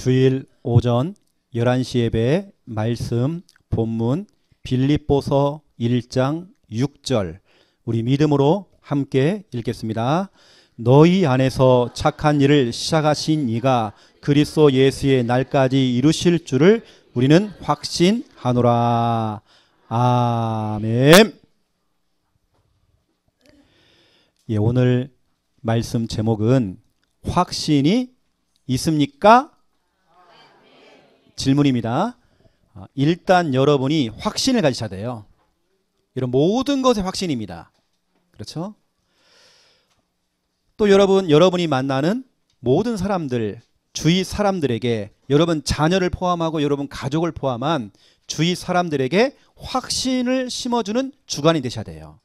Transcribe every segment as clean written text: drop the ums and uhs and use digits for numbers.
주일 오전 11시 예배 말씀 본문 빌립보서 1장 6절 우리 믿음으로 함께 읽겠습니다. 너희 안에서 착한 일을 시작하신 이가 그리스도 예수의 날까지 이루실 줄을 우리는 확신하노라. 아멘. 예, 오늘 말씀 제목은 확신이 있습니까? 질문입니다. 일단 여러분이 확신을 가지셔야 돼요. 이런 모든 것에 확신입니다. 그렇죠? 또 여러분이 만나는 모든 사람들, 주위 사람들에게 여러분 자녀를 포함하고 여러분 가족을 포함한 주위 사람들에게 확신을 심어주는 주관이 되셔야 돼요.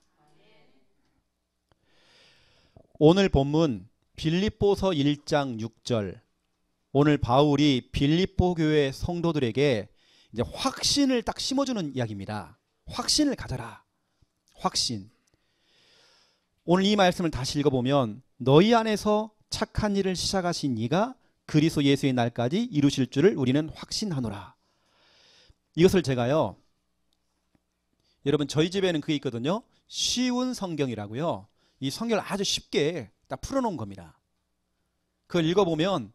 오늘 본문 빌립보서 1장 6절 오늘 바울이 빌립보 교회 성도들에게 이제 확신을 딱 심어주는 이야기입니다. 확신을 가져라. 확신. 오늘 이 말씀을 다시 읽어보면 너희 안에서 착한 일을 시작하신 이가 그리스도 예수의 날까지 이루실 줄을 우리는 확신하노라. 이것을 제가요, 여러분 저희 집에는 그게 있거든요. 쉬운 성경이라고요. 이 성경을 아주 쉽게 딱 풀어놓은 겁니다. 그걸 읽어보면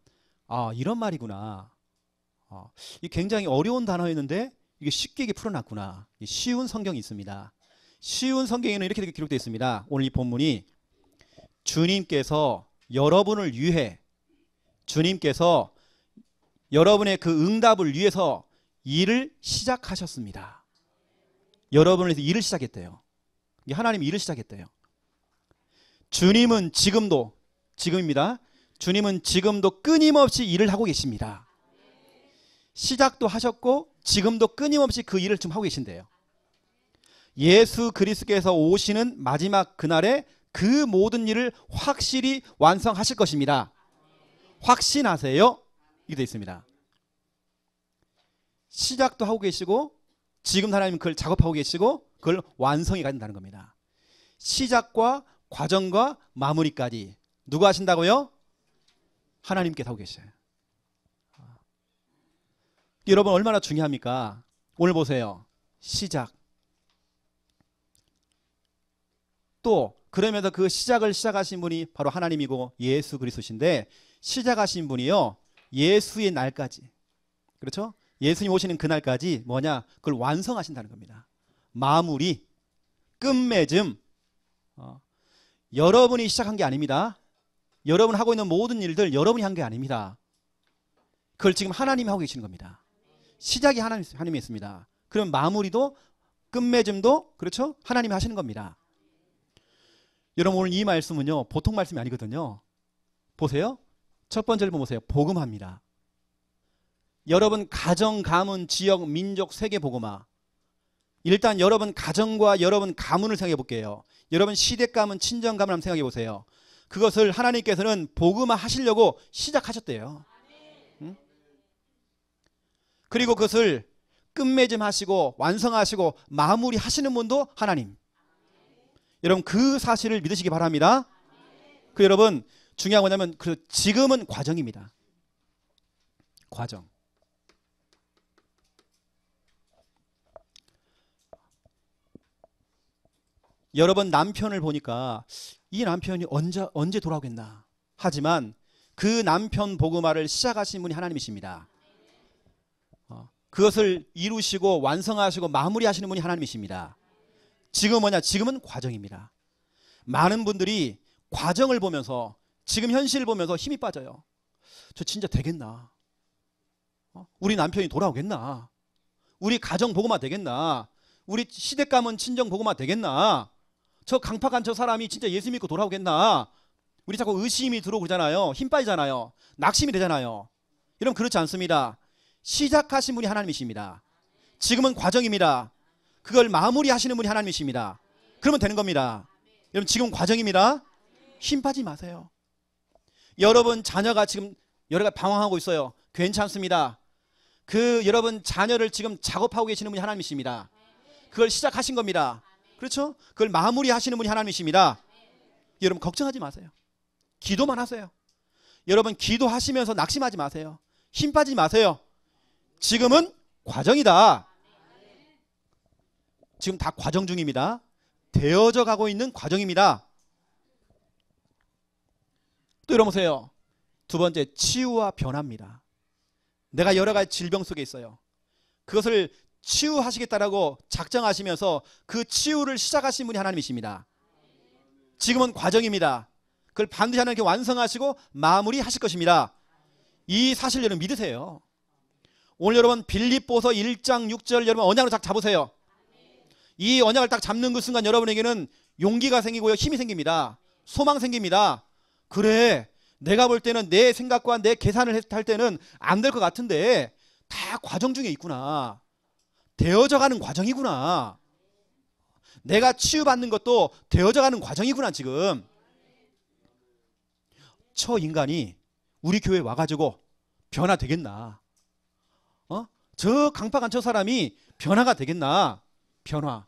이런 말이구나. 이 굉장히 어려운 단어였는데 이게 쉽게 풀어놨구나. 쉬운 성경이 있습니다. 쉬운 성경에는 이렇게 기록되어 있습니다. 오늘 이 본문이 주님께서 여러분을 위해 주님께서 여러분의 그 응답을 위해서 일을 시작하셨습니다. 여러분을 위해서 일을 시작했대요. 하나님이 일을 시작했대요. 주님은 지금입니다. 주님은 지금도 끊임없이 일을 하고 계십니다. 시작도 하셨고 지금도 끊임없이 그 일을 지금 하고 계신대요. 예수 그리스도께서 오시는 마지막 그날에 그 모든 일을 확실히 완성하실 것입니다. 확신하세요. 이게 되어 있습니다. 시작도 하고 계시고 지금 하나님은 그걸 작업하고 계시고 그걸 완성해 가신다는 겁니다. 시작과 과정과 마무리까지 누가 하신다고요? 하나님께서 하고 계셔요. 여러분 얼마나 중요합니까? 오늘 보세요. 시작. 또 그러면서 그 시작을 시작하신 분이 바로 하나님이고 예수 그리스도신데 시작하신 분이요. 예수의 날까지. 그렇죠? 예수님 오시는 그날까지 뭐냐? 그걸 완성하신다는 겁니다. 마무리, 끝맺음. 여러분이 시작한 게 아닙니다. 여러분 하고 있는 모든 일들 여러분이 한 게 아닙니다. 그걸 지금 하나님이 하고 계시는 겁니다. 시작이 하나님이 있습니다. 그럼 마무리도 끝맺음도 그렇죠? 하나님이 하시는 겁니다. 여러분 오늘 이 말씀은요 보통 말씀이 아니거든요. 보세요. 첫 번째를 보세요. 복음화입니다. 여러분 가정, 가문, 지역, 민족, 세계 복음화. 일단 여러분 가정과 여러분 가문을 생각해 볼게요. 여러분 시댁 가문, 친정 가문 한번 생각해 보세요. 그것을 하나님께서는 복음화 하시려고 시작하셨대요. 응? 그리고 그것을 끝맺음 하시고 완성하시고 마무리 하시는 분도 하나님. 여러분 그 사실을 믿으시기 바랍니다. 그 여러분 중요한 거냐면 그 지금은 과정입니다. 과정. 여러분 남편을 보니까 이 남편이 언제 돌아오겠나 하지만 그 남편 복음화를 시작하신 분이 하나님이십니다. 그것을 이루시고 완성하시고 마무리하시는 분이 하나님이십니다. 지금 뭐냐? 지금은 과정입니다. 많은 분들이 과정을 보면서 지금 현실을 보면서 힘이 빠져요. 저 진짜 되겠나? 우리 남편이 돌아오겠나? 우리 가정 복음화 되겠나? 우리 시댁 가문 친정 복음화 되겠나? 저 강팍한 저 사람이 진짜 예수 믿고 돌아오겠나? 우리 자꾸 의심이 들어오고 그러잖아요. 힘 빠지잖아요. 낙심이 되잖아요. 여러분 그렇지 않습니다. 시작하신 분이 하나님이십니다. 지금은 과정입니다. 그걸 마무리하시는 분이 하나님이십니다. 그러면 되는 겁니다. 여러분 지금 과정입니다. 힘 빠지지 마세요. 여러분 자녀가 지금 여러 가지 방황하고 있어요. 괜찮습니다. 그 여러분 자녀를 지금 작업하고 계시는 분이 하나님이십니다. 그걸 시작하신 겁니다. 그렇죠? 그걸 마무리하시는 분이 하나님이십니다. 여러분 걱정하지 마세요. 기도만 하세요. 여러분 기도하시면서 낙심하지 마세요. 힘 빠지지 마세요. 지금은 과정이다. 지금 다 과정 중입니다. 되어져 가고 있는 과정입니다. 또 이러면서요. 두 번째, 치유와 변화입니다. 내가 여러 가지 질병 속에 있어요. 그것을 치유하시겠다라고 작정하시면서 그 치유를 시작하신 분이 하나님이십니다. 지금은 과정입니다. 그걸 반드시 하나님께 완성하시고 마무리하실 것입니다. 이 사실 여러분 믿으세요. 오늘 여러분 빌립보서 1장 6절 여러분 언약으로 딱 잡으세요. 이 언약을 딱 잡는 그 순간 여러분에게는 용기가 생기고요. 힘이 생깁니다. 소망 생깁니다. 그래, 내가 볼 때는 내 생각과 내 계산을 할 때는 안 될 것 같은데 다 과정 중에 있구나. 되어져 가는 과정이구나. 내가 치유받는 것도 되어져 가는 과정이구나. 지금 저 인간이 우리 교회에 와가지고 변화되겠나? 저 강팍한 저 사람이 변화가 되겠나? 변화.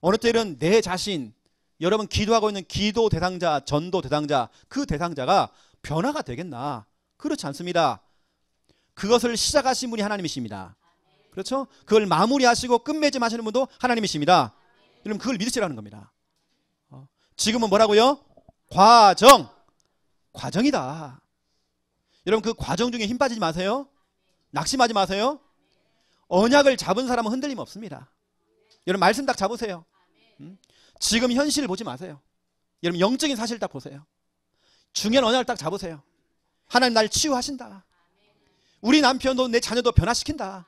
어느 때는 내 자신, 여러분 기도하고 있는 기도 대상자, 전도 대상자, 그 대상자가 변화가 되겠나? 그렇지 않습니다. 그것을 시작하신 분이 하나님이십니다. 그렇죠? 그걸 마무리하시고 끝맺음 하시는 분도 하나님이십니다. 여러분 그걸 믿으시라는 겁니다. 지금은 뭐라고요? 과정이다. 여러분 그 과정 중에 힘 빠지지 마세요. 낙심하지 마세요. 언약을 잡은 사람은 흔들림 없습니다. 여러분 말씀 딱 잡으세요. 지금 현실을 보지 마세요. 여러분 영적인 사실 딱 보세요. 중요한 언약을 딱 잡으세요. 하나님 날 치유하신다. 우리 남편도 내 자녀도 변화시킨다.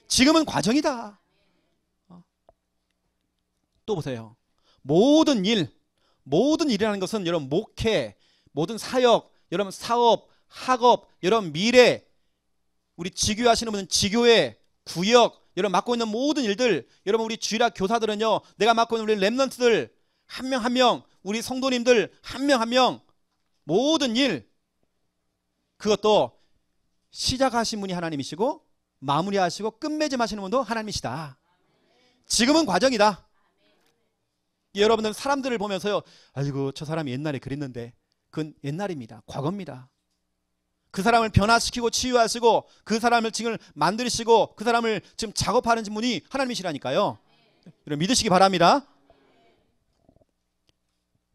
지금은 과정이다. 또 보세요. 모든 일이라는 것은 여러분 목회, 모든 사역, 여러분 사업, 학업, 여러분 미래, 우리 지교회 하시는 분은 지교회, 구역, 여러분 맡고 있는 모든 일들, 여러분 우리 주일학 교사들은요, 내가 맡고 있는 우리 렘넌트들 한 명 한 명, 우리 성도님들 한 명 한 명, 모든 일, 그것도 시작하신 분이 하나님이시고 마무리하시고 끝맺음 하시는 분도 하나님이시다. 지금은 과정이다. 여러분들 사람들을 보면서요, 아이고 저 사람이 옛날에 그랬는데, 그건 옛날입니다. 과거입니다. 그 사람을 변화시키고 치유하시고 그 사람을 지금 만드시고 그 사람을 지금 작업하는 분이 하나님이시라니까요. 여러분 믿으시기 바랍니다.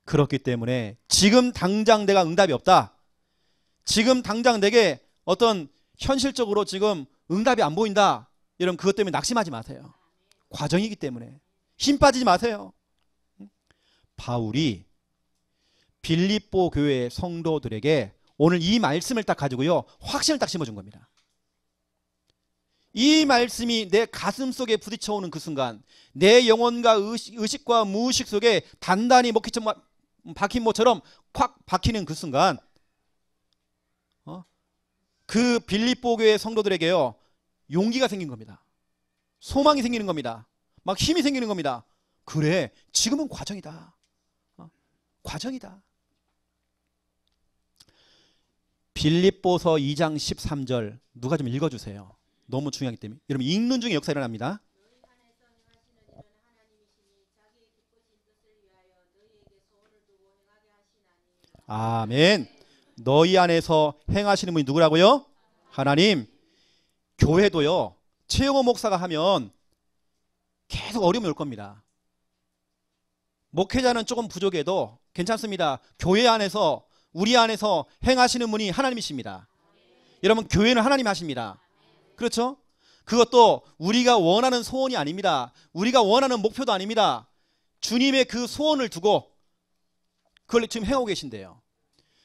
그렇기 때문에 지금 당장 내가 응답이 없다. 지금 당장 내게 어떤 현실적으로 지금 응답이 안 보인다. 여러분 그것 때문에 낙심하지 마세요. 과정이기 때문에 힘 빠지지 마세요. 바울이 빌립보 교회 성도들에게 오늘 이 말씀을 딱 가지고요, 확신을 딱 심어준 겁니다. 이 말씀이 내 가슴 속에 부딪혀오는 그 순간, 내 영혼과 의식과 무의식 속에 단단히 박힌 모처럼 콱 박히는 그 순간, 그 빌립보 교회 성도들에게요, 용기가 생긴 겁니다. 소망이 생기는 겁니다. 막 힘이 생기는 겁니다. 그래, 지금은 과정이다. 과정이다. 빌립보서 2장 13절 누가 좀 읽어주세요. 너무 중요하기 때문에. 여러분 읽는 중에 역사 일어납니다. 아멘. 너희 안에서 행하시는 분이 누구라고요? 하나님. 교회도요, 최영호 목사가 하면 계속 어려움이 올 겁니다. 목회자는 조금 부족해도 괜찮습니다. 교회 안에서, 우리 안에서 행하시는 분이 하나님이십니다. 여러분 교회는 하나님 하십니다. 그렇죠? 그것도 우리가 원하는 소원이 아닙니다. 우리가 원하는 목표도 아닙니다. 주님의 그 소원을 두고 그걸 지금 행하고 계신데요.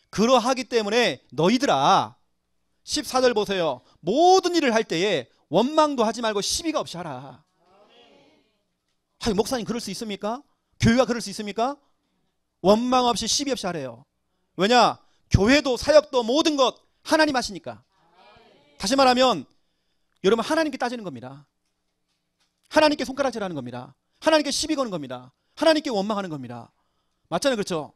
그러하기 때문에 너희들아, 14절 보세요. 모든 일을 할 때에 원망도 하지 말고 시비가 없이 하라. 목사님 그럴 수 있습니까? 교회가 그럴 수 있습니까? 원망 없이 시비 없이 하래요. 왜냐? 교회도 사역도 모든 것 하나님 하시니까. 다시 말하면 여러분 하나님께 따지는 겁니다. 하나님께 손가락질하는 겁니다. 하나님께 시비 거는 겁니다. 하나님께 원망하는 겁니다. 맞잖아요. 그렇죠?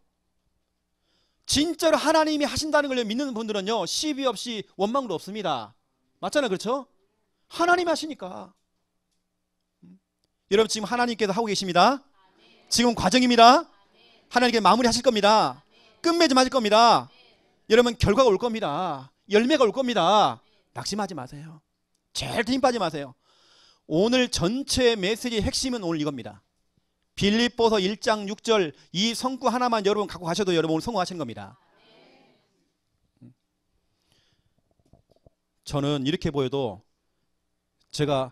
진짜로 하나님이 하신다는 걸 믿는 분들은요, 시비 없이 원망도 없습니다. 맞잖아요. 그렇죠? 하나님 하시니까. 여러분 지금 하나님께서 하고 계십니다. 지금 과정입니다. 하나님께 마무리 하실 겁니다. 끝맺음 하실 겁니다. 여러분 결과가 올 겁니다. 열매가 올 겁니다. 낙심하지 마세요. 절대 힘 빠지 마세요. 오늘 전체 메시지의 핵심은 오늘 이겁니다. 빌립보서 1장 6절 이 성구 하나만 여러분 갖고 가셔도 여러분 오늘 성공하시는 겁니다. 저는 이렇게 보여도 제가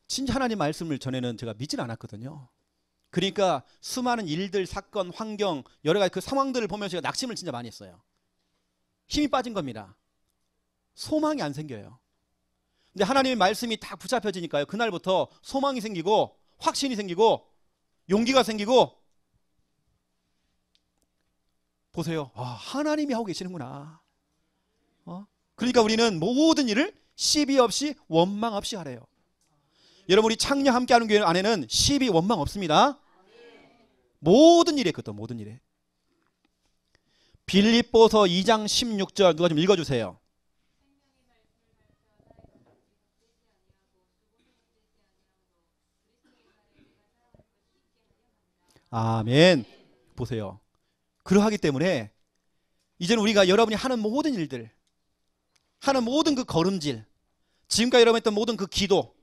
진짜 하나님 말씀을 전에는 제가 믿질 않았거든요. 그러니까 수많은 일들, 사건, 환경 여러 가지 그 상황들을 보면서 제가 낙심을 진짜 많이 했어요. 힘이 빠진 겁니다. 소망이 안 생겨요. 근데 하나님의 말씀이 딱 붙잡혀지니까요. 그날부터 소망이 생기고 확신이 생기고 용기가 생기고 보세요. 아, 하나님이 하고 계시는구나. 그러니까 우리는 모든 일을 시비 없이 원망 없이 하래요. 여러분 우리 창녀 함께하는 교회 안에는 시비 원망 없습니다. 모든 일에 그것도 모든 일에. 빌립보서 2장 16절 누가 좀 읽어주세요. 아멘. 보세요. 그러하기 때문에 이제는 우리가 여러분이 하는 모든 일들, 하는 모든 그 걸음질, 지금까지 여러분 했던 모든 그 기도,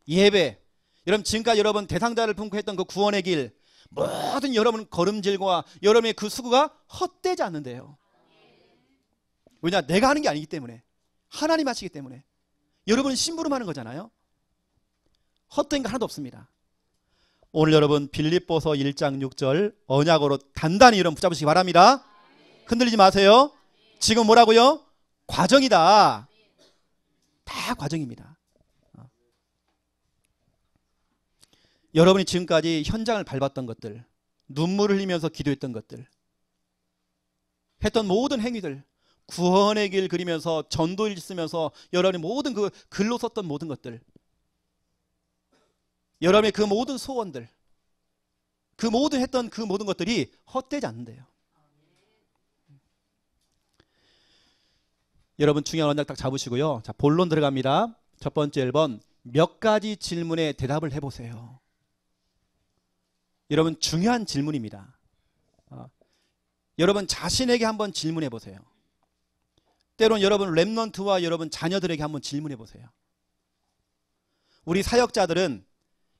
예배, 여러분 지금까지 여러분 대상자를 품고 했던 그 구원의 길, 모든 여러분 걸음질과 여러분의 그 수고가 헛되지 않는데요. 왜냐? 내가 하는 게 아니기 때문에, 하나님 하시기 때문에. 여러분은 심부름하는 거잖아요. 헛된 거 하나도 없습니다. 오늘 여러분 빌립보서 1장 6절 언약으로 단단히 여러분 붙잡으시기 바랍니다. 흔들리지 마세요. 지금 뭐라고요? 과정이다. 다 과정입니다. 여러분이 지금까지 현장을 밟았던 것들, 눈물을 흘리면서 기도했던 것들, 했던 모든 행위들, 구원의 길 그리면서 전도일 쓰면서 여러분이 모든 그 글로 썼던 모든 것들, 여러분의 그 모든 소원들, 그 모든 했던 그 모든 것들이 헛되지 않는데요. 여러분 중요한 원작 딱 잡으시고요. 자, 본론 들어갑니다. 첫 번째 1번, 몇 가지 질문에 대답을 해보세요. 여러분 중요한 질문입니다. 여러분 자신에게 한번 질문해 보세요. 때론 여러분 렘넌트와 여러분 자녀들에게 한번 질문해 보세요. 우리 사역자들은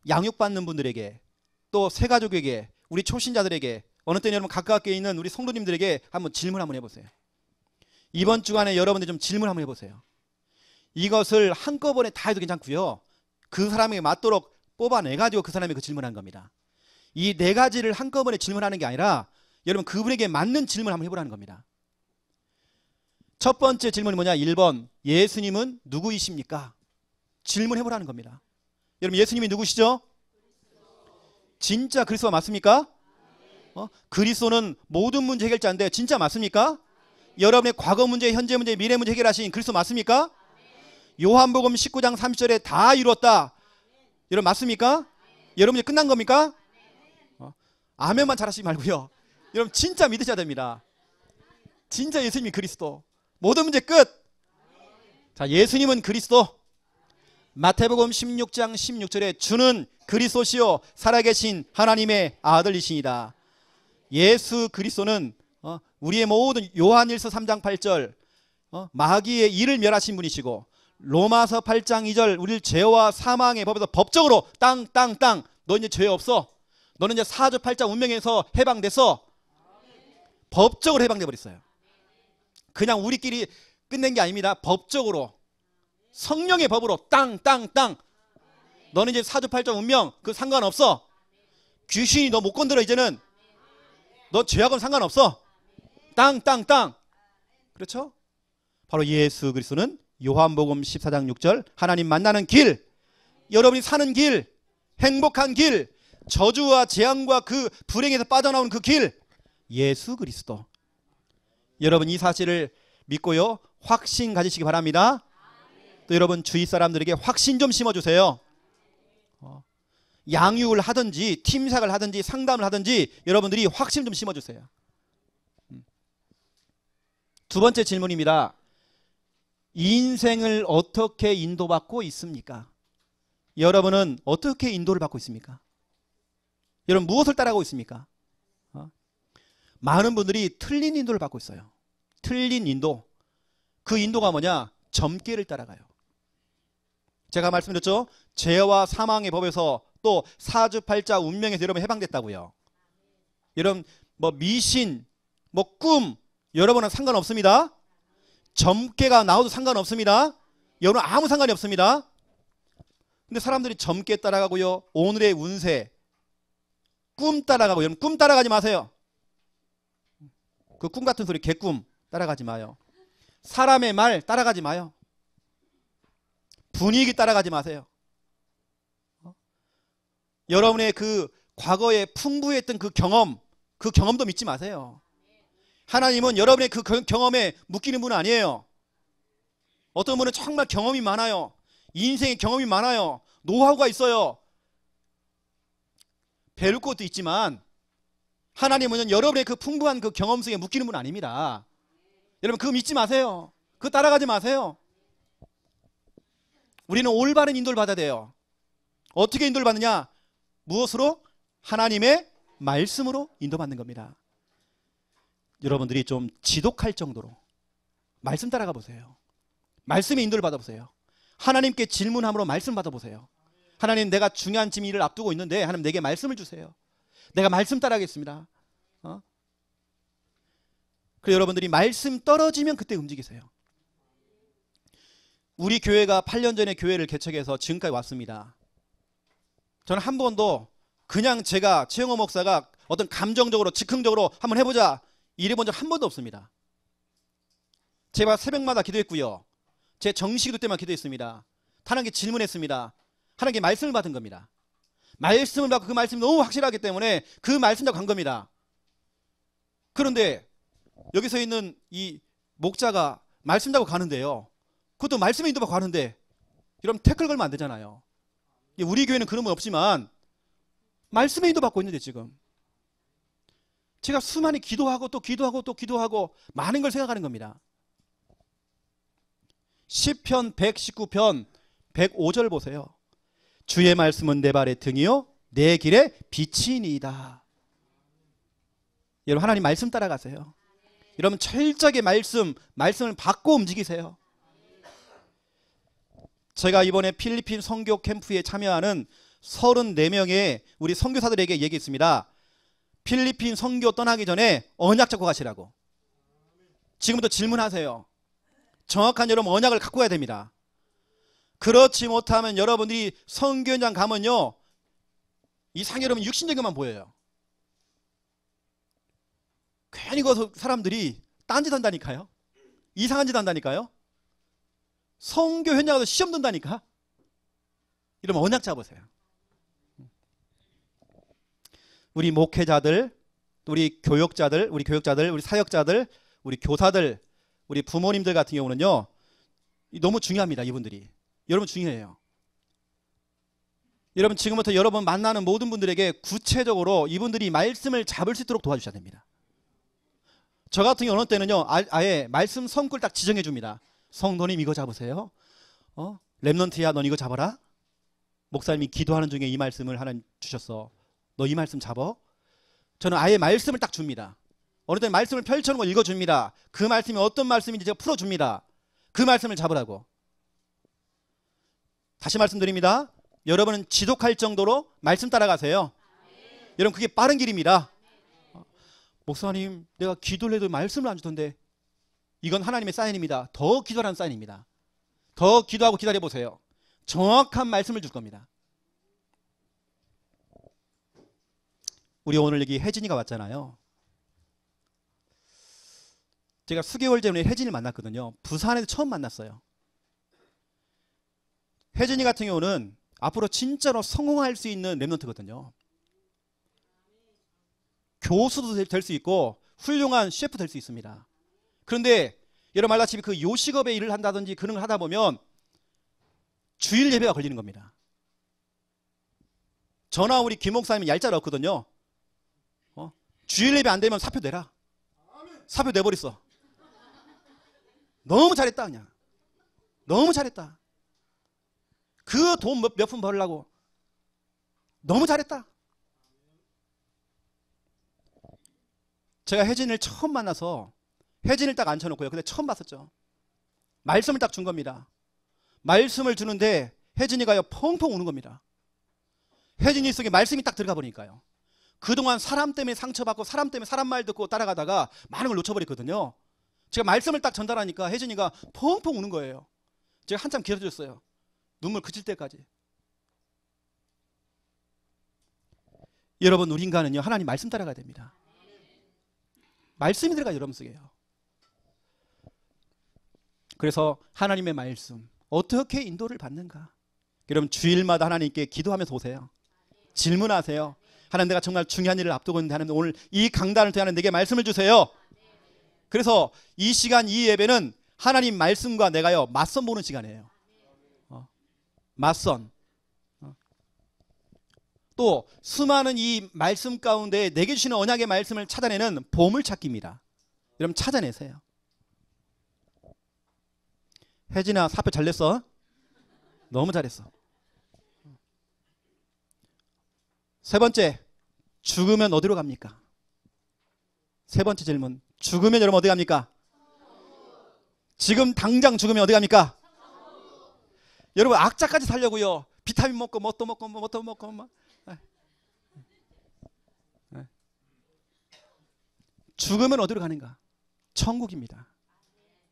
양육받는 분들에게, 또 새가족에게, 우리 초신자들에게, 어느 때는 여러분 가깝게 있는 우리 성도님들에게 한번 질문 한번 해보세요. 이번 주간에 여러분들 좀 질문 한번 해보세요. 이것을 한꺼번에 다 해도 괜찮고요. 그 사람에게 맞도록 뽑아내가지고 그 사람에게 그 질문한 겁니다. 이 네 가지를 한꺼번에 질문하는 게 아니라 여러분 그분에게 맞는 질문 한번 해보라는 겁니다. 첫 번째 질문이 뭐냐? 1번, 예수님은 누구이십니까? 질문해보라는 겁니다. 여러분 예수님이 누구시죠? 진짜 그리스도가 맞습니까? 그리스도는 모든 문제 해결자인데 진짜 맞습니까? 여러분의 과거 문제, 현재 문제, 미래 문제 해결하신 그리스도 맞습니까? 요한복음 19장 30절에 다 이루었다. 여러분 맞습니까? 여러분 이제 끝난 겁니까? 아멘만 잘하시지 말고요. 여러분 진짜 믿으셔야 됩니다. 진짜 예수님이 그리스도. 모든 문제 끝. 자, 예수님은 그리스도. 마태복음 16장 16절에 주는 그리스도시요 살아계신 하나님의 아들이시니다. 예수 그리스도는 우리의 모든 요한일서 3장 8절 마귀의 일을 멸하신 분이시고, 로마서 8장 2절 우리를 죄와 사망의 법에서 법적으로 땅 너 이제 죄 없어. 너는 이제 사주팔자 운명에서 해방돼서 법적으로 해방돼 버렸어요. 그냥 우리끼리 끝낸 게 아닙니다. 법적으로 성령의 법으로 땅 너는 이제 사주팔자 운명 그 상관없어. 귀신이 너 못 건드려. 이제는 너 죄하고는 상관없어. 땅 그렇죠? 바로 예수 그리스도는 요한복음 14장 6절 하나님 만나는 길, 여러분이 사는 길, 행복한 길, 저주와 재앙과 그 불행에서 빠져나오는 그 길, 예수 그리스도. 여러분 이 사실을 믿고요 확신 가지시기 바랍니다. 또 여러분 주위 사람들에게 확신 좀 심어주세요. 양육을 하든지 팀삭을 하든지 상담을 하든지 여러분들이 확신 좀 심어주세요. 두 번째 질문입니다. 인생을 어떻게 인도받고 있습니까? 여러분은 어떻게 인도를 받고 있습니까? 여러분 무엇을 따라가고 있습니까? 많은 분들이 틀린 인도를 받고 있어요. 틀린 인도. 그 인도가 뭐냐? 점괘를 따라가요. 제가 말씀드렸죠? 죄와 사망의 법에서 또 사주팔자 운명에서 여러분 해방됐다고요. 여러분 뭐 미신, 뭐 꿈, 여러분은 상관없습니다. 점괘가 나와도 상관없습니다. 여러분 아무 상관이 없습니다. 근데 사람들이 점괘 따라가고요, 오늘의 운세, 꿈 따라가고, 여러분 꿈 따라가지 마세요. 그 꿈 같은 소리, 개꿈 따라가지 마요. 사람의 말 따라가지 마요. 분위기 따라가지 마세요. 여러분의 그 과거에 풍부했던 그 경험도 믿지 마세요. 하나님은 여러분의 그 경험에 묶이는 분은 아니에요. 어떤 분은 정말 경험이 많아요. 인생의 경험이 많아요. 노하우가 있어요. 배울 것도 있지만 하나님은 여러분의 그 풍부한 그 경험 속에 묶이는 분 아닙니다. 여러분 그거 믿지 마세요. 그거 따라가지 마세요. 우리는 올바른 인도를 받아야 돼요. 어떻게 인도를 받느냐? 무엇으로? 하나님의 말씀으로 인도받는 겁니다. 여러분들이 좀 지독할 정도로 말씀 따라가 보세요. 말씀의 인도를 받아보세요. 하나님께 질문함으로 말씀 받아보세요. 하나님, 내가 중요한 짐 일을 앞두고 있는데 하나님 내게 말씀을 주세요. 내가 말씀 따라하겠습니다. 그리고 여러분들이 말씀 떨어지면 그때 움직이세요. 우리 교회가 8년 전에 교회를 개척해서 지금까지 왔습니다. 저는 한 번도 그냥 제가 최영호 목사가 어떤 감정적으로 즉흥적으로 한번 해보자 이래본 적 한 번도 없습니다. 제가 새벽마다 기도했고요. 제 정식기도 때만 기도했습니다. 하나님께 질문했습니다. 하나님께 말씀을 받은 겁니다. 말씀을 받고 그 말씀이 너무 확실하기 때문에 그 말씀 잡고 간 겁니다. 그런데 여기서 있는 이 목자가 말씀 잡고 가는데요, 그것도 말씀의 인도받고 가는데 여러분 태클 걸면 안 되잖아요. 우리 교회는 그런 건 없지만 말씀의 인도받고 있는데 지금 제가 수많이 기도하고 또 기도하고 또 기도하고 많은 걸 생각하는 겁니다. 시편 119편 105절 보세요. 주의 말씀은 내 발의 등이요 내 길의 빛이니이다. 여러분 하나님 말씀 따라가세요. 여러분 철저하게 말씀을 받고 움직이세요. 제가 이번에 필리핀 선교 캠프에 참여하는 34명의 우리 선교사들에게 얘기했습니다. 필리핀 선교 떠나기 전에 언약 잡고 가시라고. 지금부터 질문하세요. 정확한 여러분 언약을 갖고 가야 됩니다. 그렇지 못하면 여러분들이 선교 현장 가면요, 이상 여러분 육신적인 것만 보여요. 괜히 그 사람들이 딴짓 한다니까요. 이상한 짓 한다니까요. 선교 현장 가서 시험 든다니까. 이러면 언약 잡으세요. 우리 목회자들, 우리 교역자들, 우리 사역자들, 우리 교사들, 우리 부모님들 같은 경우는요, 너무 중요합니다. 이분들이. 여러분 중요해요. 여러분 지금부터 여러분 만나는 모든 분들에게 구체적으로 이분들이 말씀을 잡을 수 있도록 도와주셔야 됩니다. 저 같은 경우 어느 때는요, 아예 말씀 성구를 딱 지정해 줍니다. 성도님 이거 잡으세요. 렘넌트야 넌 이거 잡아라. 목사님이 기도하는 중에 이 말씀을 하나님 주셨어. 너 이 말씀 잡어. 저는 아예 말씀을 딱 줍니다. 어느 때는 말씀을 펼쳐놓은 걸 읽어줍니다. 그 말씀이 어떤 말씀인지 제가 풀어줍니다. 그 말씀을 잡으라고. 다시 말씀드립니다. 여러분은 지독할 정도로 말씀 따라가세요. 여러분 그게 빠른 길입니다. 목사님 내가 기도를 해도 말씀을 안 주던데, 이건 하나님의 사인입니다. 더 기도하라는 사인입니다. 더 기도하고 기다려보세요. 정확한 말씀을 줄 겁니다. 우리 오늘 여기 혜진이가 왔잖아요. 제가 수개월 전에 혜진이를 만났거든요. 부산에서 처음 만났어요. 혜진이 같은 경우는 앞으로 진짜로 성공할 수 있는 랩런트거든요. 교수도 될 수 있고 훌륭한 셰프 될 수 있습니다. 그런데 여러분 알다시피 그 요식업에 일을 한다든지 그런 걸 하다 보면 주일 예배가 걸리는 겁니다. 저나 우리 김 목사님은 얄짤 없거든요. 주일 예배 안 되면 사표 내라. 사표 내버렸어. 너무 잘했다 그냥. 너무 잘했다. 그 돈 몇 푼 벌려고 너무 잘했다. 제가 혜진을 처음 만나서 혜진을 딱 앉혀놓고요. 근데 처음 봤었죠. 말씀을 딱 준 겁니다. 말씀을 주는데 혜진이가요 펑펑 우는 겁니다. 혜진이 속에 말씀이 딱 들어가 보니까요. 그동안 사람 때문에 상처받고 사람 때문에 사람 말 듣고 따라가다가 많은 걸 놓쳐버렸거든요. 제가 말씀을 딱 전달하니까 혜진이가 펑펑 우는 거예요. 제가 한참 기다려줬어요. 눈물 그칠 때까지. 여러분, 우리 인간은요 하나님 말씀 따라가야 됩니다. 말씀이 들어가 여러분 속에요. 그래서 하나님의 말씀 어떻게 인도를 받는가? 여러분, 주일마다 하나님께 기도하면서 오세요. 질문하세요. 하나님, 내가 정말 중요한 일을 앞두고 있는데 하나님 오늘 이 강단을 통해 내게 말씀을 주세요. 그래서 이 시간, 이 예배는 하나님 말씀과 내가요 맞선 보는 시간이에요. 맞선. 또 수많은 이 말씀 가운데 내게 주시는 언약의 말씀을 찾아내는 보물찾기입니다. 여러분, 찾아내세요. 혜진아, 사표 잘 냈어? 너무 잘했어. 세 번째, 죽으면 어디로 갑니까? 세 번째 질문, 죽으면 여러분 어디 갑니까? 지금 당장 죽으면 어디 갑니까? 여러분, 악자까지 살려고요. 비타민 먹고 뭣도 먹고 뭣도 먹고 뭐. 죽으면 어디로 가는가? 천국입니다.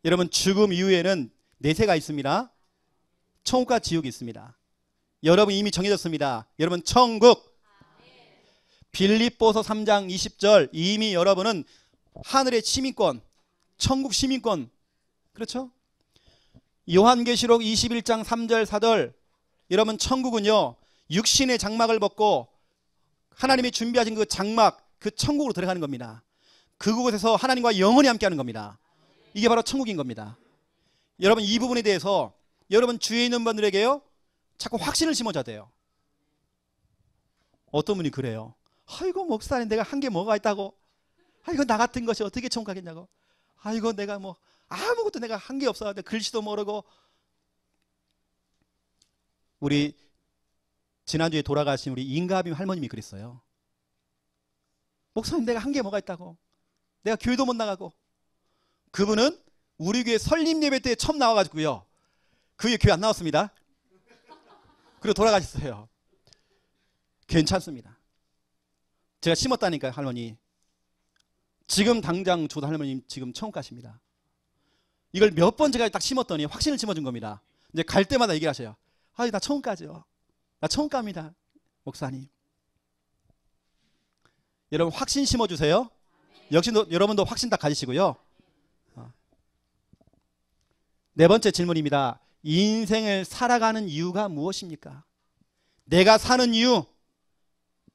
여러분, 죽음 이후에는 내세가 있습니다. 천국과 지옥이 있습니다. 여러분 이미 정해졌습니다. 여러분, 천국. 빌립보서 3장 20절, 이미 여러분은 하늘의 시민권, 천국 시민권. 그렇죠? 요한계시록 21장 3절 4절, 여러분 천국은요 육신의 장막을 벗고 하나님이 준비하신 그 장막, 그 천국으로 들어가는 겁니다. 그곳에서 하나님과 영원히 함께하는 겁니다. 이게 바로 천국인 겁니다. 여러분, 이 부분에 대해서 여러분 주위에 있는 분들에게요 자꾸 확신을 심어줘야 돼요. 어떤 분이 그래요. 아이고 목사님, 내가 한 게 뭐가 있다고? 아이고 나 같은 것이 어떻게 천국 가겠냐고. 아이고 내가 뭐 아무것도 내가 한 게 없어. 글씨도 모르고. 우리 지난주에 돌아가신 우리 임가빈 할머님이 그랬어요. 목사님, 내가 한 게 뭐가 있다고. 내가 교회도 못 나가고. 그분은 우리 교회 설립 예배 때 처음 나와가지고요 그 후에 교회 안 나왔습니다. 그리고 돌아가셨어요. 괜찮습니다. 제가 심었다니까요. 할머니, 지금 당장 저도 할머님 지금 천국 가십니다. 이걸 몇 번 제가 딱 심었더니 확신을 심어준 겁니다. 이제 갈 때마다 얘기를 하셔요. 아, 나 천국 가죠. 나 천국 갑니다, 목사님. 여러분, 확신 심어주세요. 역시 여러분도 확신 딱 가지시고요. 네 번째 질문입니다. 인생을 살아가는 이유가 무엇입니까? 내가 사는 이유,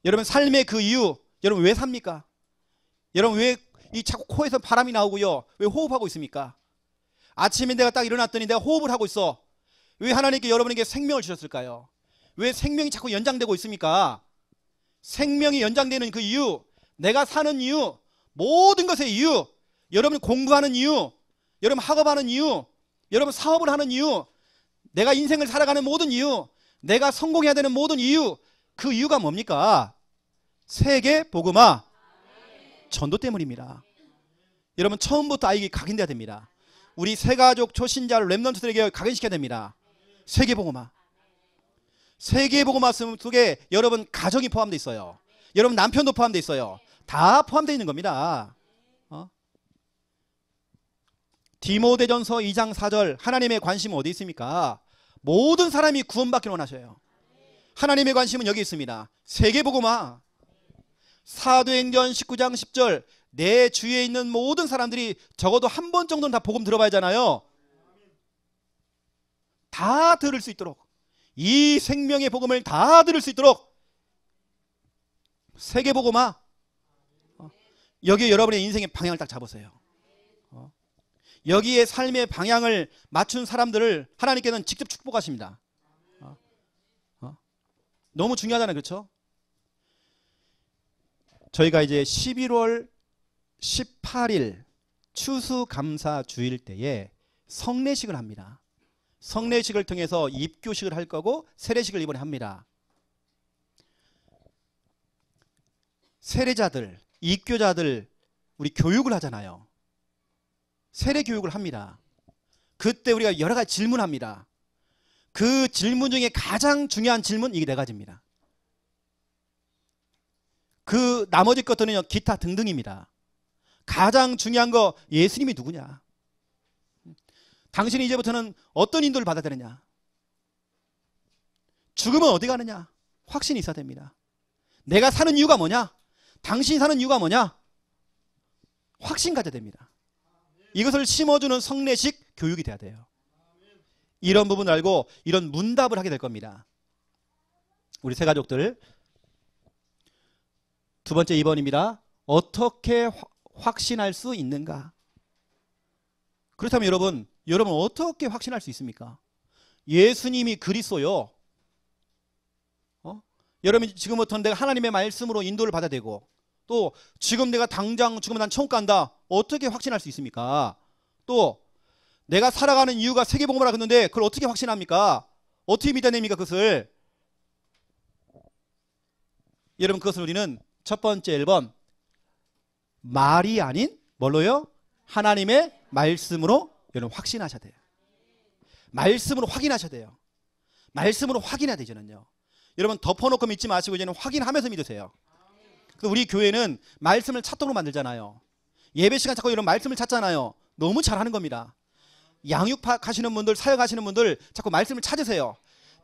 여러분 삶의 그 이유, 여러분 왜 삽니까? 여러분 왜 이 자꾸 코에서 바람이 나오고요, 왜 호흡하고 있습니까? 아침에 내가 딱 일어났더니 내가 호흡을 하고 있어. 왜 하나님께 여러분에게 생명을 주셨을까요? 왜 생명이 자꾸 연장되고 있습니까? 생명이 연장되는 그 이유, 내가 사는 이유, 모든 것의 이유, 여러분 공부하는 이유, 여러분 학업하는 이유, 여러분 사업을 하는 이유, 내가 인생을 살아가는 모든 이유, 내가 성공해야 되는 모든 이유, 그 이유가 뭡니까? 세계 복음화 전도 때문입니다. 여러분, 처음부터 아이에게 각인돼야 됩니다. 우리 새가족 초신자를 렘넌트들에게 각인시켜야 됩니다. 세계 복음화. 세계 복음화 속에 여러분 가정이 포함되어 있어요. 여러분 남편도 포함되어 있어요. 다 포함되어 있는 겁니다. 디모데전서 2장 4절, 하나님의 관심은 어디 있습니까? 모든 사람이 구원받기를 원하셔요. 하나님의 관심은 여기 있습니다. 세계복음화. 사도행전 19장 10절, 내 주위에 있는 모든 사람들이 적어도 한 번 정도는 다 복음 들어봐야 하잖아요. 다 들을 수 있도록, 이 생명의 복음을 다 들을 수 있도록 세계복음화. 여기에 여러분의 인생의 방향을 딱 잡으세요. 여기에 삶의 방향을 맞춘 사람들을 하나님께는 직접 축복하십니다. 너무 중요하잖아요. 그렇죠? 저희가 이제 11월 18일 추수감사 주일 때에 성례식을 합니다. 성례식을 통해서 입교식을 할 거고 세례식을 이번에 합니다. 세례자들, 입교자들 우리 교육을 하잖아요. 세례 교육을 합니다. 그때 우리가 여러 가지 질문합니다. 그 질문 중에 가장 중요한 질문 이게 네 가지입니다. 그 나머지 것들은요 기타 등등입니다. 가장 중요한 거 예수님이 누구냐? 당신이 이제부터는 어떤 인도를 받아야 되느냐? 죽으면 어디 가느냐? 확신이 있어야 됩니다. 내가 사는 이유가 뭐냐? 당신이 사는 이유가 뭐냐? 확신 가져야 됩니다. 이것을 심어주는 성례식 교육이 돼야 돼요. 이런 부분을 알고 이런 문답을 하게 될 겁니다. 우리 세 가족들 두 번째 2번입니다. 어떻게 확신할 수 있는가? 그렇다면 여러분 어떻게 확신할 수 있습니까? 예수님이 그리스도요. 여러분 지금부터는 내가 하나님의 말씀으로 인도를 받아야 되고 또 지금 내가 당장 죽으면 난 천국 간다. 어떻게 확신할 수 있습니까? 또 내가 살아가는 이유가 세계복음이라 그러는데 그걸 어떻게 확신합니까? 어떻게 믿어냅니까 그것을? 여러분 그것을 우리는 첫 번째 1번 말이 아닌 뭘로요? 하나님의 말씀으로 여러분 확신하셔야 돼요. 말씀으로 확인하셔야 돼요. 말씀으로 확인해야 되잖아요. 여러분 덮어놓고 믿지 마시고 이제는 확인하면서 믿으세요. 우리 교회는 말씀을 찾도록 만들잖아요. 예배 시간 찾고 이런 말씀을 찾잖아요. 너무 잘하는 겁니다. 양육하시는 분들, 사역하시는 분들 자꾸 말씀을 찾으세요.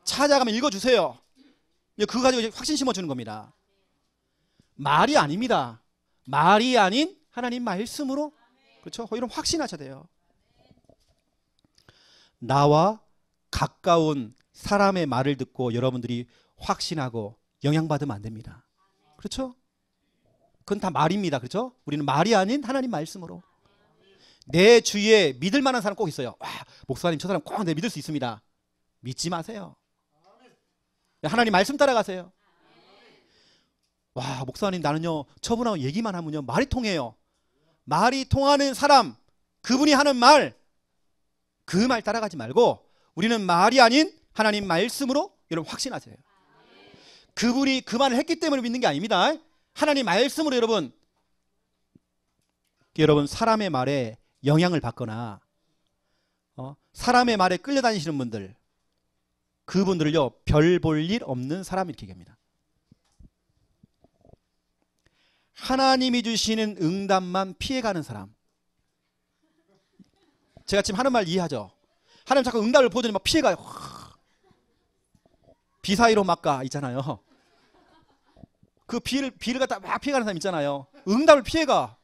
찾아가면 읽어주세요. 그거 가지고 확신 심어주는 겁니다. 말이 아닙니다. 말이 아닌 하나님 말씀으로 그렇죠? 이런 확신하셔야 돼요. 나와 가까운 사람의 말을 듣고 여러분들이 확신하고 영향받으면 안 됩니다. 그렇죠? 그건 다 말입니다. 그렇죠? 우리는 말이 아닌 하나님 말씀으로. 내 주위에 믿을 만한 사람 꼭 있어요. 와, 목사님 저 사람 꼭 내 믿을 수 있습니다. 믿지 마세요. 하나님 말씀 따라가세요. 와, 목사님 나는요 저분하고 얘기만 하면요 말이 통해요. 말이 통하는 사람, 그분이 하는 말, 그 말 따라가지 말고 우리는 말이 아닌 하나님 말씀으로 여러분 확신하세요. 그분이 그 말을 했기 때문에 믿는 게 아닙니다. 하나님 말씀으로 여러분 사람의 말에 영향을 받거나 사람의 말에 끌려다니시는 분들, 그분들을요 별 볼 일 없는 사람 이렇게 얘기합니다. 하나님이 주시는 응답만 피해가는 사람. 제가 지금 하는 말 이해하죠? 하나님 자꾸 응답을 보더니 막 피해가요. 비사이로 막가 있잖아요. 그 비를 갖다 막 피해가는 사람 있잖아요. 응답을 피해가.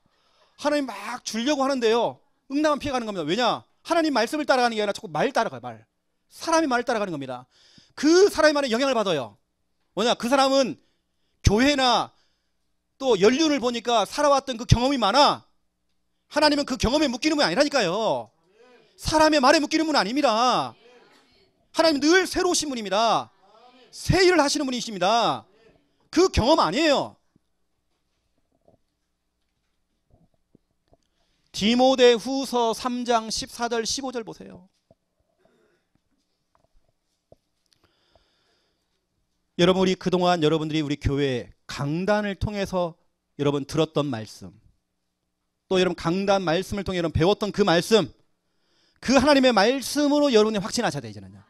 하나님 막 주려고 하는데요 응답만 피해가는 겁니다. 왜냐? 하나님 말씀을 따라가는 게 아니라 자꾸 말 따라가요. 말. 사람이 말을 따라가는 겁니다. 그 사람의 말에 영향을 받아요. 뭐냐? 그 사람은 교회나 또 연륜을 보니까 살아왔던 그 경험이 많아. 하나님은 그 경험에 묶이는 분이 아니라니까요. 사람의 말에 묶이는 분은 아닙니다. 하나님은 늘 새로우신 분입니다. 새 일을 하시는 분이십니다. 그 경험 아니에요. 디모데후서 3장 14절 15절 보세요. 여러분 우리 그동안 여러분들이 우리 교회 강단을 통해서 여러분 들었던 말씀, 또 여러분 강단 말씀을 통해 여러분 배웠던 그 말씀, 그 하나님의 말씀으로 여러분이 확신하셔야 되잖아요.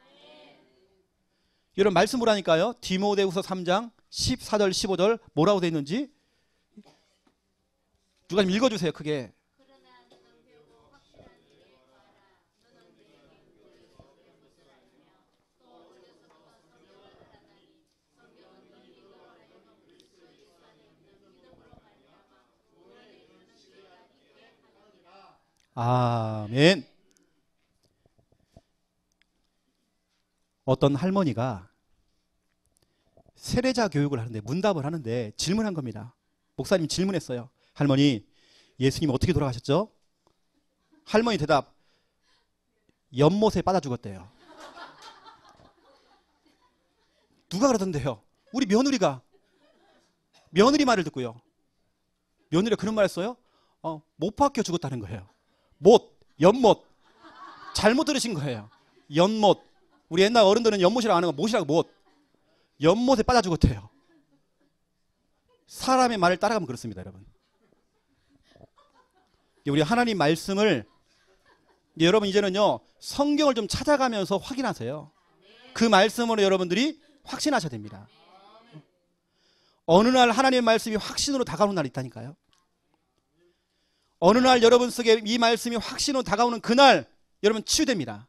여러분 말씀 보라니까요. 디모데후서 3장 14절 15절 뭐라고 되어 있는지 누가 좀 읽어주세요. 크게. 아멘. 어떤 할머니가 세례자 교육을 하는데 문답을 하는데 질문한 겁니다. 목사님 질문했어요. 할머니, 예수님 어떻게 돌아가셨죠? 할머니 대답, 연못에 빠져 죽었대요. 누가 그러던데요? 우리 며느리가. 며느리 말을 듣고요. 며느리가 그런 말 했어요? 못 박혀 죽었다는 거예요. 못, 연못. 잘못 들으신 거예요. 연못. 우리 옛날 어른들은 연못이라고 하는 거 못이라고 못. 연못에 빠져 죽었대요. 사람의 말을 따라가면 그렇습니다, 여러분. 우리 하나님 말씀을 여러분 이제는요 성경을 좀 찾아가면서 확인하세요. 그 말씀으로 여러분들이 확신하셔야 됩니다. 어느 날 하나님의 말씀이 확신으로 다가오는 날이 있다니까요. 어느 날 여러분 속에 이 말씀이 확신으로 다가오는 그날 여러분 치유됩니다.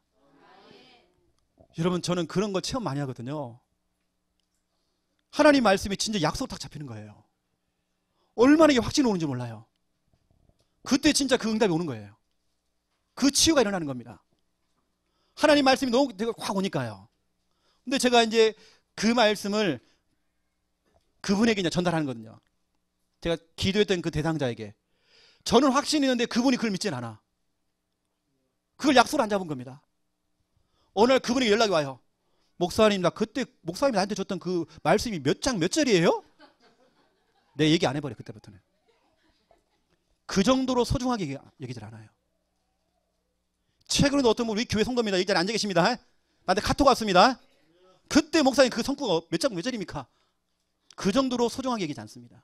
여러분 저는 그런 거 체험 많이 하거든요. 하나님 말씀이 진짜 약속 딱 잡히는 거예요. 얼마나 이게 확신이 오는지 몰라요. 그때 진짜 그 응답이 오는 거예요. 그 치유가 일어나는 겁니다. 하나님 말씀이 너무 확 오니까요. 근데 제가 이제 그 말씀을 그분에게 이제 전달하는 거거든요. 제가 기도했던 그 대상자에게. 저는 확신이 있는데 그분이 그걸 믿지는 않아. 그걸 약속을 안 잡은 겁니다. 어느 날 그분에게 연락이 와요. 목사님, 나 그때 목사님이 나한테 줬던 그 말씀이 몇 장 몇 절이에요? 내 얘기 안 해버려 그때부터는. 그 정도로 소중하게 여기질 않아요. 최근에도 어떤 분 우리 교회 성도입니다. 이 자리에 앉아 계십니다. 나한테 카톡 왔습니다. 그때 목사님 그 성구가 몇 장 몇 절입니까? 그 정도로 소중하게 여기지 않습니다.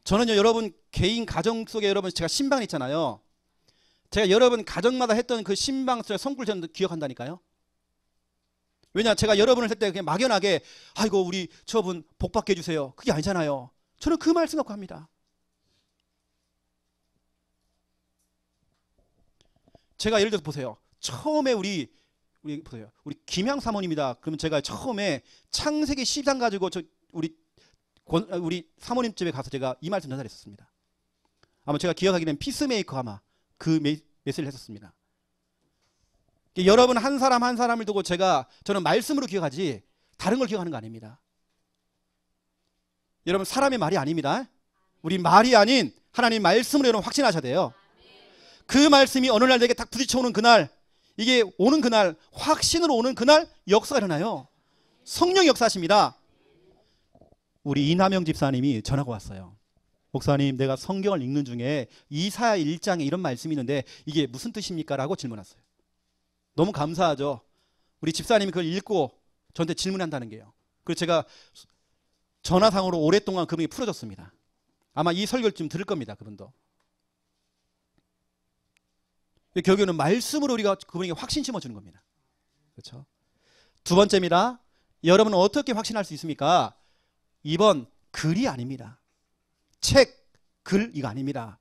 저는요 여러분 개인 가정 속에 여러분 제가 신방 있잖아요. 제가 여러분 가정마다 했던 그 신방 성구를 저는 기억한다니까요. 왜냐 제가 여러분을 할 때 그냥 막연하게 아이고 우리 저분 복 받게 해주세요. 그게 아니잖아요. 저는 그 말씀 갖고 합니다. 제가 예를 들어서 보세요. 처음에 우리 보세요. 우리 김양 사모님이다. 그러면 제가 처음에 창세기 10장 가지고 우리 사모님 집에 가서 제가 이 말씀 전달했었습니다. 아마 제가 기억하기에는 피스메이커 아마 그 메시지를 했었습니다. 여러분 한 사람 한 사람을 두고 저는 말씀으로 기억하지 다른 걸 기억하는 거 아닙니다. 여러분 사람의 말이 아닙니다. 우리 말이 아닌 하나님 말씀으로 여러분 확신하셔야 돼요. 그 말씀이 어느 날 내게 딱 부딪혀오는 그날, 이게 오는 그날, 확신으로 오는 그날 역사가 일어나요. 성령 역사십니다. 우리 이남영 집사님이 전화가 왔어요. 목사님, 내가 성경을 읽는 중에 이사야 1장에 이런 말씀이 있는데 이게 무슨 뜻입니까? 라고 질문했어요. 너무 감사하죠. 우리 집사님이 그걸 읽고 저한테 질문한다는 게요. 그래서 제가 전화상으로 오랫동안 그분이 풀어줬습니다. 아마 이 설교를 좀 들을 겁니다. 그분도. 결국에는 말씀으로 우리가 그분에게 확신 심어주는 겁니다. 그렇죠? 두 번째입니다. 여러분은 어떻게 확신할 수 있습니까? 2번 글이 아닙니다. 책, 글 이거 아닙니다.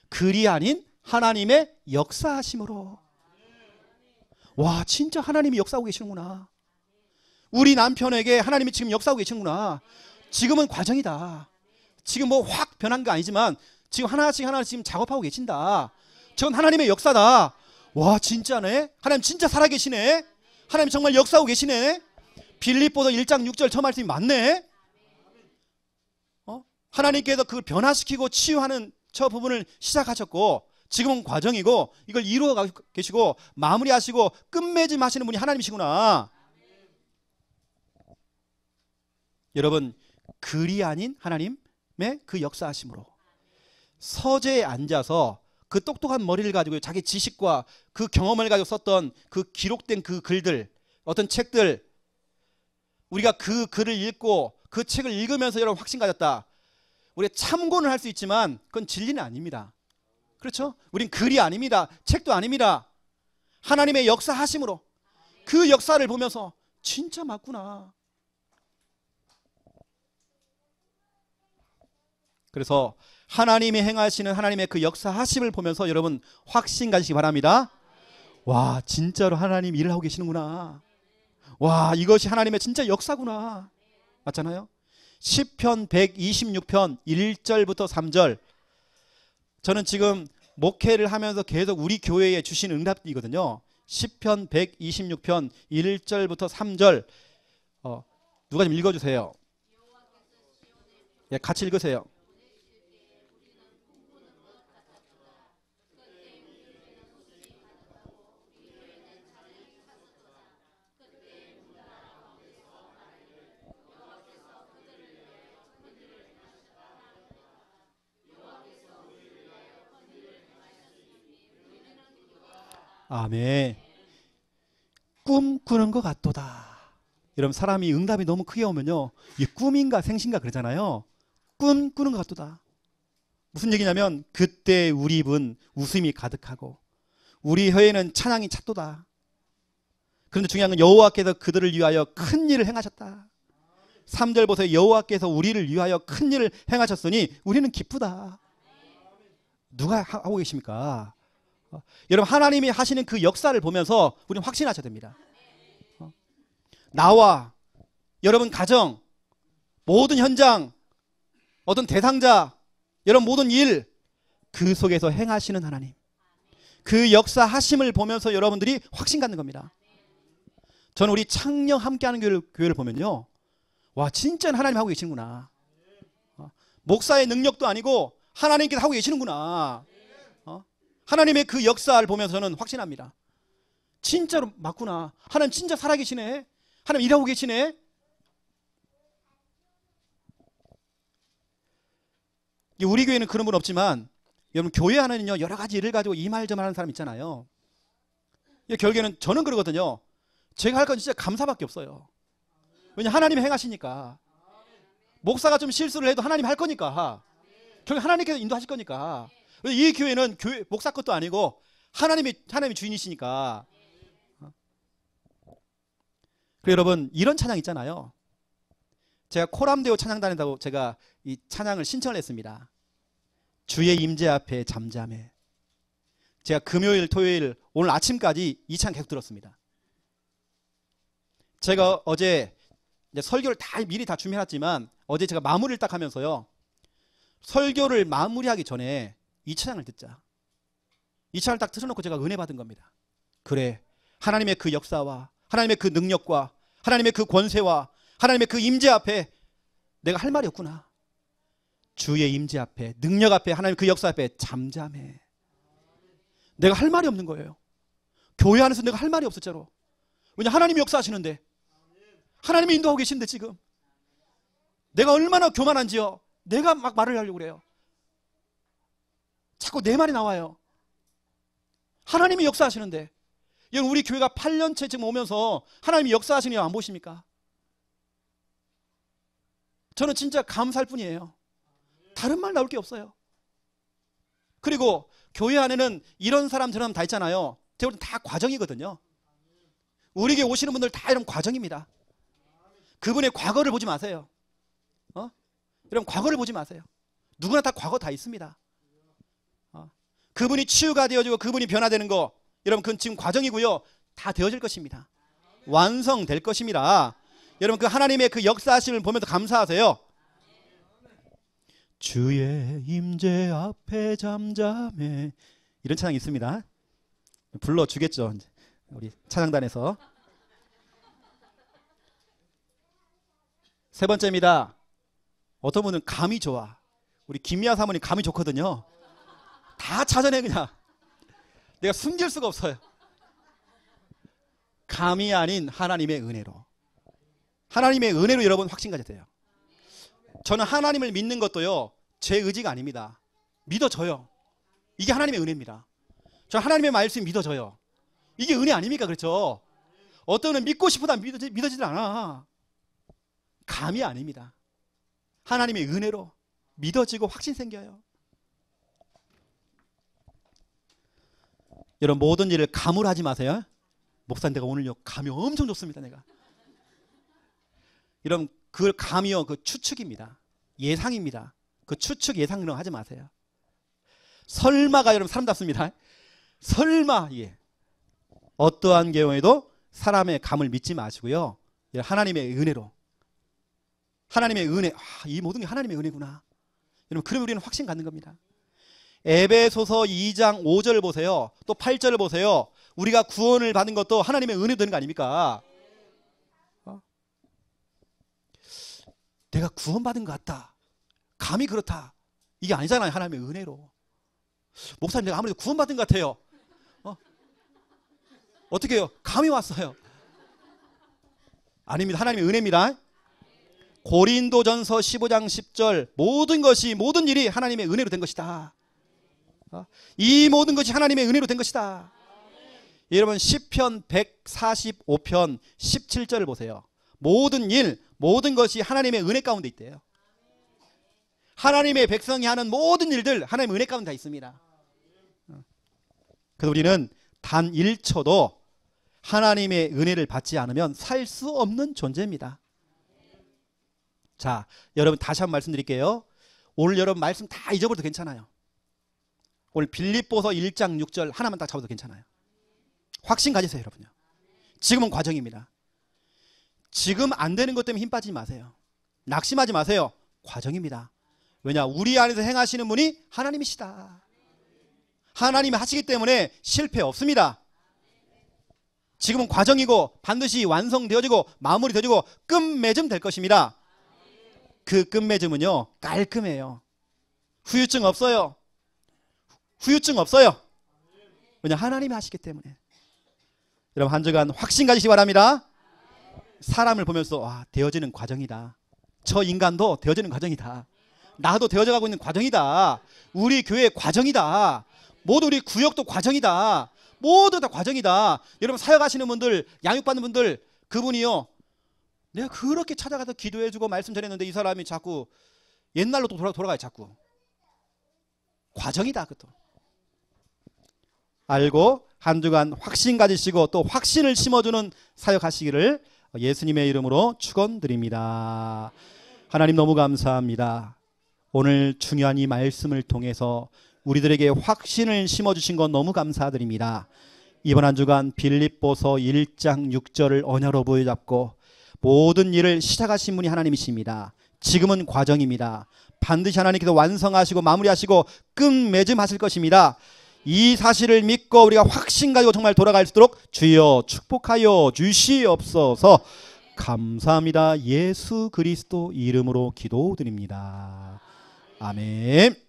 글이 아닌 하나님의 역사하심으로. 와 진짜 하나님이 역사하고 계시는구나. 우리 남편에게 하나님이 지금 역사하고 계시는구나. 지금은 과정이다. 지금 뭐 확 변한 게 아니지만 지금 하나씩 지금 작업하고 계신다. 저건 하나님의 역사다. 와 진짜네. 하나님 진짜 살아계시네. 하나님 정말 역사하고 계시네. 빌립보서 1장 6절 저 말씀이 맞네. 하나님께서 그걸 변화시키고 치유하는 저 부분을 시작하셨고 지금은 과정이고 이걸 이루어 계시고 마무리하시고 끝맺음 하시는 분이 하나님이시구나. 여러분 글이 아닌 하나님의 그 역사하심으로 서재에 앉아서 그 똑똑한 머리를 가지고 자기 지식과 그 경험을 가지고 썼던 그 기록된 그 글들, 어떤 책들, 우리가 그 글을 읽고 그 책을 읽으면서 여러분 확신 가졌다. 우리가 참고는 할 수 있지만 그건 진리는 아닙니다. 그렇죠? 우린 글이 아닙니다. 책도 아닙니다. 하나님의 역사하심으로 그 역사를 보면서 진짜 맞구나. 그래서 하나님이 행하시는 하나님의 그 역사하심을 보면서 여러분 확신 가지시기 바랍니다. 와 진짜로 하나님 일을 하고 계시는구나. 와 이것이 하나님의 진짜 역사구나. 맞잖아요. 시편 126편 1절부터 3절. 저는 지금 목회를 하면서 계속 우리 교회에 주신 응답이거든요. 시편 126편 1절부터 3절. 누가 좀 읽어주세요. 예, 같이 읽으세요. 아멘. 꿈 꾸는 것 같도다. 여러분 사람이 응답이 너무 크게 오면요 이게 꿈인가 생신가 그러잖아요. 꿈 꾸는 것 같도다. 무슨 얘기냐면 그때 우리 입은 웃음이 가득하고 우리 혀에는 찬양이 찼도다. 그런데 중요한 건 여호와께서 그들을 위하여 큰 일을 행하셨다. 3절 보세요. 여호와께서 우리를 위하여 큰 일을 행하셨으니 우리는 기쁘다. 누가 하고 계십니까? 여러분, 하나님이 하시는 그 역사를 보면서 우리는 확신하셔야 됩니다. 나와 여러분 가정, 모든 현장, 어떤 대상자, 여러분 모든 일, 그 속에서 행하시는 하나님, 그 역사하심을 보면서 여러분들이 확신 갖는 겁니다. 저는 우리 창녕 함께하는 교회를 보면요, 와, 진짜 하나님 하고 계시는구나. 목사의 능력도 아니고 하나님께서 하고 계시는구나. 하나님의 그 역사를 보면서 저는 확신합니다. 진짜로 맞구나. 하나님 진짜 살아계시네. 하나님 일하고 계시네. 우리 교회는 그런 분 없지만 여러분, 교회 안에는요 여러 가지 일을 가지고 이 말 저 말 하는 사람 있잖아요. 결국에는 저는 그러거든요. 제가 할 건 진짜 감사밖에 없어요. 왜냐, 하나님이 행하시니까. 목사가 좀 실수를 해도 하나님 할 거니까. 결국 하나님께서 인도하실 거니까. 이 교회는 목사 것도 아니고 하나님이 주인이시니까. 그리고 여러분, 이런 찬양 있잖아요. 제가 코람데오 찬양단에다고 제가 이 찬양을 신청을 했습니다. 주의 임재 앞에 잠잠해. 제가 금요일, 토요일, 오늘 아침까지 이 찬양 계속 들었습니다. 제가 어제 이제 설교를 미리 다 준비해놨지만 어제 제가 마무리를 딱 하면서요, 설교를 마무리하기 전에 이 찬양을 듣자. 이 찬양을 딱 틀어놓고 제가 은혜 받은 겁니다. 그래, 하나님의 그 역사와 하나님의 그 능력과 하나님의 그 권세와 하나님의 그 임재 앞에 내가 할 말이 없구나. 주의 임재 앞에, 능력 앞에, 하나님의 그 역사 앞에 잠잠해. 내가 할 말이 없는 거예요. 교회 안에서 내가 할 말이 없었잖아. 왜냐, 하나님이 역사하시는데, 하나님이 인도하고 계신데, 지금 내가 얼마나 교만한지요. 내가 막 말을 하려고 그래요. 자꾸 내 말이 나와요. 하나님이 역사하시는데. 여러분, 우리 교회가 8년째 지금 오면서 하나님이 역사하시는 거 안 보십니까? 저는 진짜 감사할 뿐이에요. 다른 말 나올 게 없어요. 그리고 교회 안에는 이런 사람 저런 사람 다 있잖아요. 제가 볼 땐 다 과정이거든요. 우리 교회 오시는 분들 다 이런 과정입니다. 그분의 과거를 보지 마세요. 여러분, 과거를 보지 마세요. 누구나 다 과거 다 있습니다. 그분이 치유가 되어지고 그분이 변화되는 거, 여러분, 그건 지금 과정이고요. 다 되어질 것입니다. 완성될 것입니다. 여러분, 그 하나님의 그 역사하심을 보면서 감사하세요. 주의 임재 앞에 잠잠해. 이런 찬양이 있습니다. 불러주겠죠, 우리 찬양단에서. 세 번째입니다. 어떤 분은 감이 좋아. 우리 김미아 사모님 감이 좋거든요. 다 찾아내. 그냥 내가 숨길 수가 없어요. 감이 아닌 하나님의 은혜로. 하나님의 은혜로 여러분 확신 가져야 돼요. 저는 하나님을 믿는 것도요, 제 의지가 아닙니다. 믿어져요. 이게 하나님의 은혜입니다. 저는 하나님의 말씀이 믿어져요. 이게 은혜 아닙니까? 그렇죠? 어떤 분은 믿고 싶어도 믿어지질 않아. 감이 아닙니다. 하나님의 은혜로 믿어지고 확신 생겨요. 여러분, 모든 일을 감으로 하지 마세요. 목사님, 내가 오늘요 감이 엄청 좋습니다. 내가. 여러분, 그 감이요, 그 추측입니다. 예상입니다. 그 추측 예상을 하지 마세요. 설마가 여러분 사람답습니다. 설마. 예. 어떠한 경우에도 사람의 감을 믿지 마시고요, 하나님의 은혜로. 하나님의 은혜. 이 모든 게 하나님의 은혜구나. 여러분, 그러면 우리는 확신 갖는 겁니다. 에베소서 2장 5절 보세요. 또 8절을 보세요. 우리가 구원을 받은 것도 하나님의 은혜 되는 거 아닙니까? 내가 구원받은 것 같다, 감이 그렇다, 이게 아니잖아요. 하나님의 은혜로. 목사님, 내가 아무래도 구원받은 것 같아요. 어떻게 해요? 감이 왔어요. 아닙니다. 하나님의 은혜입니다. 고린도전서 15장 10절, 모든 일이 하나님의 은혜로 된 것이다. 이 모든 것이 하나님의 은혜로 된 것이다. 여러분, 시편 145편 17절을 보세요. 모든 일, 모든 것이 하나님의 은혜 가운데 있대요. 하나님의 백성이 하는 모든 일들 하나님의 은혜 가운데 다 있습니다. 그래서 우리는 단 1초도 하나님의 은혜를 받지 않으면 살 수 없는 존재입니다. 자, 여러분 다시 한번 말씀드릴게요. 오늘 여러분 말씀 다 잊어버려도 괜찮아요. 오늘 빌립보서 1장 6절 하나만 딱 잡아도 괜찮아요. 확신 가지세요, 여러분요. 지금은 과정입니다. 지금 안 되는 것 때문에 힘 빠지지 마세요. 낙심하지 마세요. 과정입니다. 왜냐? 우리 안에서 행하시는 분이 하나님이시다. 하나님이 하시기 때문에 실패 없습니다. 지금은 과정이고 반드시 완성되어지고 마무리되어지고 끝맺음 될 것입니다. 그 끝맺음은요 깔끔해요. 후유증 없어요. 후유증 없어요. 왜냐? 하나님이 하시기 때문에. 여러분 한 주간 확신 가지시기 바랍니다. 사람을 보면서 와, 되어지는 과정이다. 저 인간도 되어지는 과정이다. 나도 되어져가고 있는 과정이다. 우리 교회의 과정이다. 모두 우리 구역도 과정이다. 모두 다 과정이다. 여러분 사역하시는 분들, 양육받는 분들, 그분이요, 내가 그렇게 찾아가서 기도해주고 말씀 전했는데 이 사람이 자꾸 옛날로 또 돌아가요. 자꾸 과정이다. 그것도 알고 한 주간 확신 가지시고 또 확신을 심어주는 사역하시기를 예수님의 이름으로 축원드립니다. 하나님 너무 감사합니다. 오늘 중요한 이 말씀을 통해서 우리들에게 확신을 심어주신 건 너무 감사드립니다. 이번 한 주간 빌립보서 1장 6절을 언어로 부여잡고 모든 일을 시작하신 분이 하나님이십니다. 지금은 과정입니다. 반드시 하나님께서 완성하시고 마무리하시고 끝맺음하실 것입니다. 이 사실을 믿고 우리가 확신 가지고 정말 돌아갈 수 있도록 주여 축복하여 주시옵소서. 감사합니다. 예수 그리스도 이름으로 기도드립니다. 아멘.